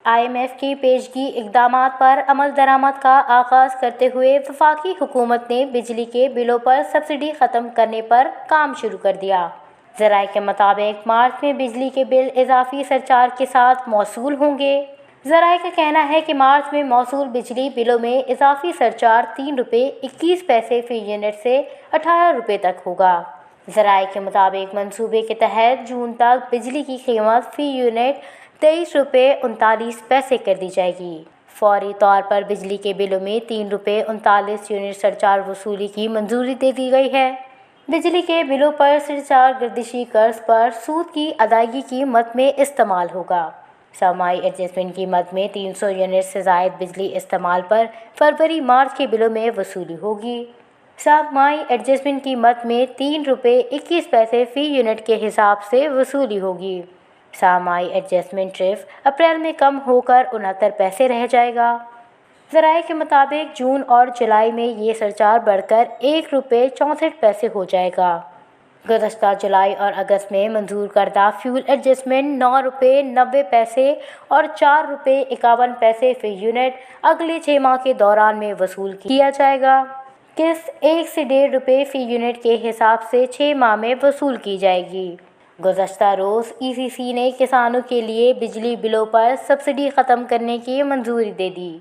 IMF کی پیشگی اقدامات پر عمل درآمد کا آغاز کرتے ہوئے وفاقی حکومت نے بجلی کے بلوں پر سبسڈی ختم کرنے پر کام شروع کر دیا۔ ذرائع کے مطابق مارچ میں بجلی کے بل اضافی سرچارج کے ساتھ موصول ہوں گے۔ ذرائع کا کہنا ہے کہ مارچ میں موصول بجلی بلوں میں اضافی سرچارج ₹3.21 فی یونٹ سے ₹18 تک ہوگا۔ ذرائع کے مطابق منصوبے کے تحت جون تک بجلی کی قیمت فی یونٹ ₹23.39 کر دی جائے گی۔ فوری طور پر بجلی کے بلوں میں ₹3.39 یونٹ سرچارج وصولی کی منظوری دے دی گئی ہے۔ بجلی کے بلوں پر سرچارج گردشی قرض پر سود کی ادائیگی کی مد میں استعمال ہوگا۔ سہ ماہی ایڈجسٹمنٹ کی مد میں 300 یونٹ سے زائد بجلی استعمال پر فروری مارچ کے بلوں میں وصولی ہوگی۔ سہ ماہی ایڈجسٹمنٹ کی مد میں ₹3.21 فی یونٹ کے حساب سے وصولی ہوگی۔ سہ ماہی ایڈجسٹمنٹ ٹیرف اپریل میں کم ہو کر 69 پیسے رہ جائے گا۔ ذرائع کے مطابق جون اور جولائی میں یہ سرچارج بڑھ کر ₹1.64 ہو جائے گا۔ گزشتہ جولائی اور اگست میں منظور کردہ فیول ایڈجسٹمنٹ ₹9.90 اور ₹4.51 فی یونٹ اگلے 6 ماہ کے دوران میں وصول کیا جائے گا۔ قسط ₹1 سے ₹1.5 فی یونٹ کے حساب سے 6 ماہ میں وصول کی جائے گی۔ گزشتہ روز ECC نے کسانوں کے لیے بجلی بلوں پر سبسڈی ختم کرنے کی منظوری دے دی۔